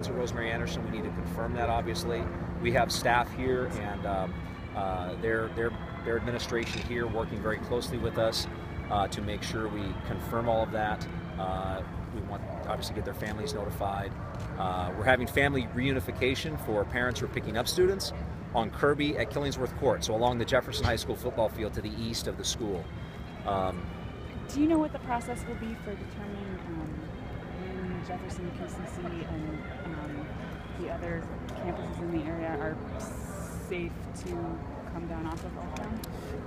To Rosemary Anderson, we need to confirm that. Obviously, we have staff here and their administration here working very closely with us to make sure we confirm all of that. We want obviously get their families notified. We're having family reunification for parents who are picking up students on Kirby at Killingsworth Court, so along the Jefferson High School football field to the east of the school. Do you know what the process will be for determining when Jefferson, PCC, and the other campuses in the area are safe to come down off of lockdown?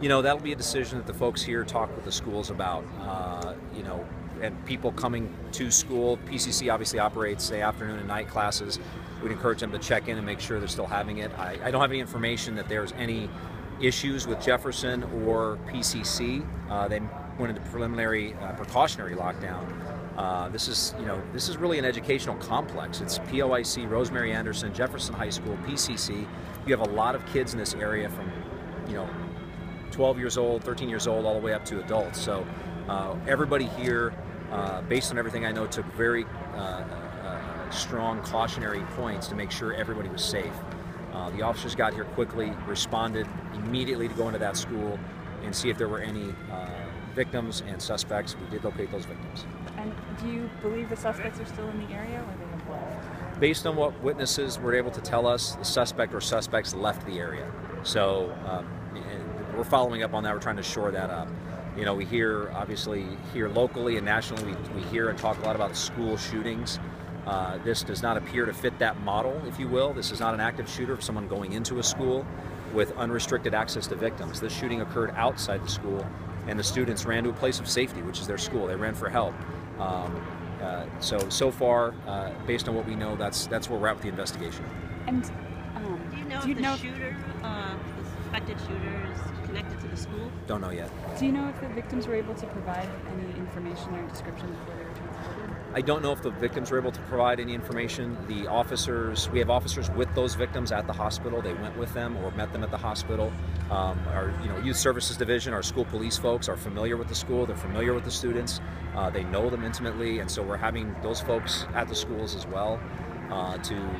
You know, that'll be a decision that the folks here talk with the schools about. You know, and people coming to school. PCC obviously operates, say, afternoon and night classes. We'd encourage them to check in and make sure they're still having it. I don't have any information that there's any issues with Jefferson or PCC. They went into preliminary precautionary lockdown. This is really an educational complex. It's POIC, Rosemary Anderson, Jefferson High School, PCC. You have a lot of kids in this area from, 12 years old, 13 years old, all the way up to adults. So everybody here, based on everything I know, took very strong cautionary points to make sure everybody was safe. The officers got here quickly, responded immediately to go into that school and see if there were any victims and suspects. We did locate those victims. And do you believe the suspects are still in the area, or they have left? Based on what witnesses were able to tell us, the suspect or suspects left the area. So we're following up on that. We're trying to shore that up. We hear, obviously, here locally and nationally, we hear and talk a lot about school shootings. This does not appear to fit that model, if you will. This is not an active shooter of someone going into a school with unrestricted access to victims. This shooting occurred outside the school, and the students ran to a place of safety, which is their school. They ran for help. So far, based on what we know, that's where we're at with the investigation. And do you know if the shooter, the suspected shooter, is connected to the school? Don't know yet. Do you know if the victims were able to provide any information or description before they were transported? I don't know if the victims were able to provide any information. We have officers with those victims at the hospital. They went with them or met them at the hospital. Our youth services division, our school police folks are familiar with the school. They're familiar with the students. They know them intimately, and so we're having those folks at the schools as well to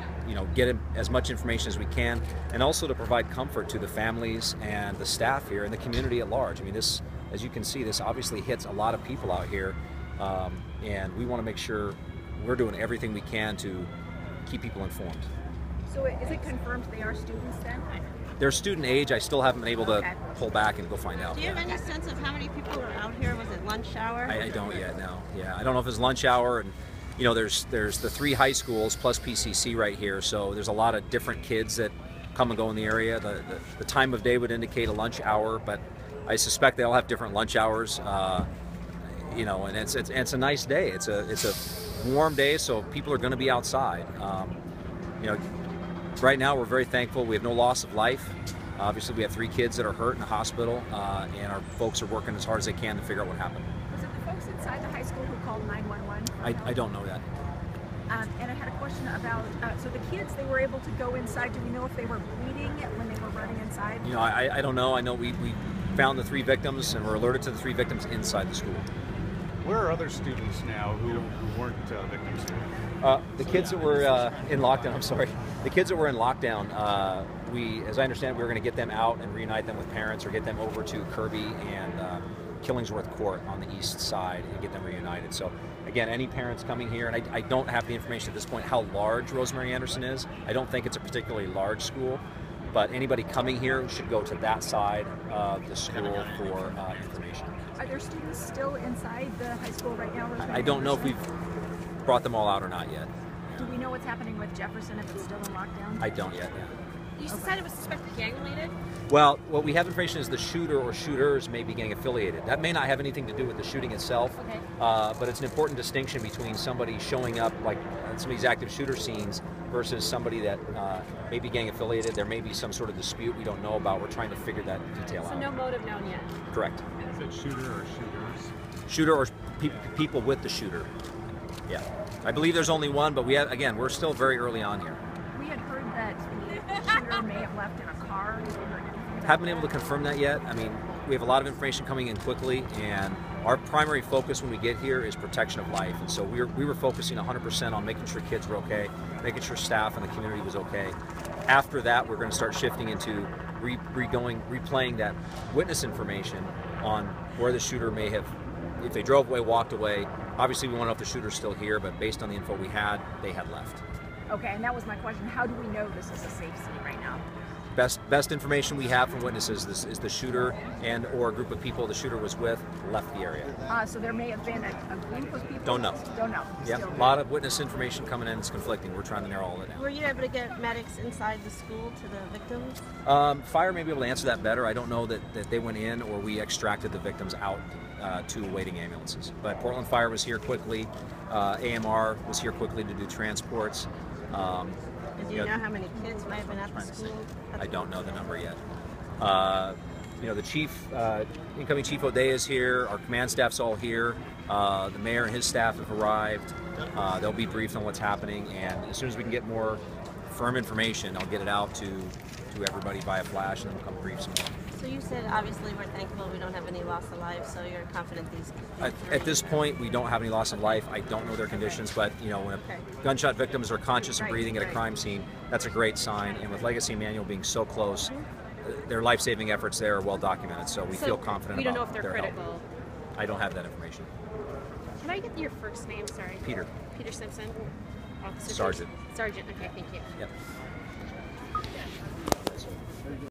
get as much information as we can, and also to provide comfort to the families and the staff here and the community at large. I mean, this, as you can see, this obviously hits a lot of people out here. And we want to make sure we're doing everything we can to keep people informed. So is it confirmed they are students then? Their student age, I still haven't been able to pull back and go find out. Do you have any sense of how many people are out here? Was it lunch hour? I don't yet, no. Yeah, I don't know if it's lunch hour, and there's the 3 high schools plus PCC right here, so there's a lot of different kids that come and go in the area. The time of day would indicate a lunch hour, but I suspect they all have different lunch hours. And it's a nice day. It's a warm day, so people are going to be outside. Right now we're very thankful. We have no loss of life. Obviously, we have 3 kids that are hurt in the hospital, and our folks are working as hard as they can to figure out what happened. Was it the folks inside the high school who called 911? I don't know that. And I had a question about, so the kids, they were able to go inside. Do we know if they were bleeding when they were running inside? I don't know. I know we found the 3 victims, and were alerted to the 3 victims inside the school. Where are other students now who weren't victims? The kids that were in lockdown, I'm sorry. The kids that were in lockdown, as I understand, we were going to get them out and reunite them with parents or get them over to Kirby and Killingsworth Court on the east side and get them reunited. So again, any parents coming here, and I don't have the information at this point how large Rosemary Anderson is. I don't think it's a particularly large school, but anybody coming here should go to that side of the school for information. Are there students still inside the high school right now? I don't know if we've brought them all out or not yet. Do we know what's happening with Jefferson, if it's still in lockdown? I don't yet, You said it was suspected gang-related? Well, what we have information is the shooter or shooters may be gang affiliated. That may not have anything to do with the shooting itself, okay. But it's an important distinction between somebody showing up, like some of these active shooter scenes, versus somebody that may be gang affiliated. There may be some sort of dispute we don't know about. We're trying to figure that detail out. So no motive known yet? Correct. Is it shooter or shooters? Shooter or people with the shooter. Yeah. I believe there's only one, but we're still very early on here. We had heard that the shooter may have left in a car. Haven't been able to confirm that yet. I mean, we have a lot of information coming in quickly, and Our primary focus when we get here is protection of life, and so we were focusing 100% on making sure kids were okay, making sure staff and the community was okay. After that, we're going to start shifting into replaying that witness information on where the shooter may have, if they drove away, walked away. Obviously, we want to know if the shooter's still here, but based on the info we had, they had left. Okay, and that was my question. How do we know this is a safe scene right now? Best information we have from witnesses is the shooter and or a group of people the shooter was with left the area. So there may have been a group of people? Don't know. Don't know. Yeah, a lot of witness information coming in. It's conflicting. We're trying to narrow all of it down. Were you able to get medics inside the school to the victims? Fire may be able to answer that better. I don't know that they went in or we extracted the victims out to waiting ambulances. But Portland Fire was here quickly. AMR was here quickly to do transports. Do you know how many kids might have been at the school? I don't know the number yet. The chief, incoming Chief O'Day is here. Our command staff's all here. The mayor and his staff have arrived. They'll be briefed on what's happening, and as soon as we can get more firm information, I'll get it out to everybody via flash, and then we'll come brief some more. So you said, obviously, we're thankful we don't have any loss of life, so you're confident these At this point, we don't have any loss of life. I don't know their conditions, but when gunshot victims are conscious and breathing at a crime scene, that's a great sign. And with Legacy and Manual being so close, their life-saving efforts there are well documented, so we feel confident we don't know about if they're their critical. help. I don't have that information. Can I get your first name? Sorry. Peter. Peter Simpson. Officer Sergeant. Sergeant. Okay, thank you. Yep.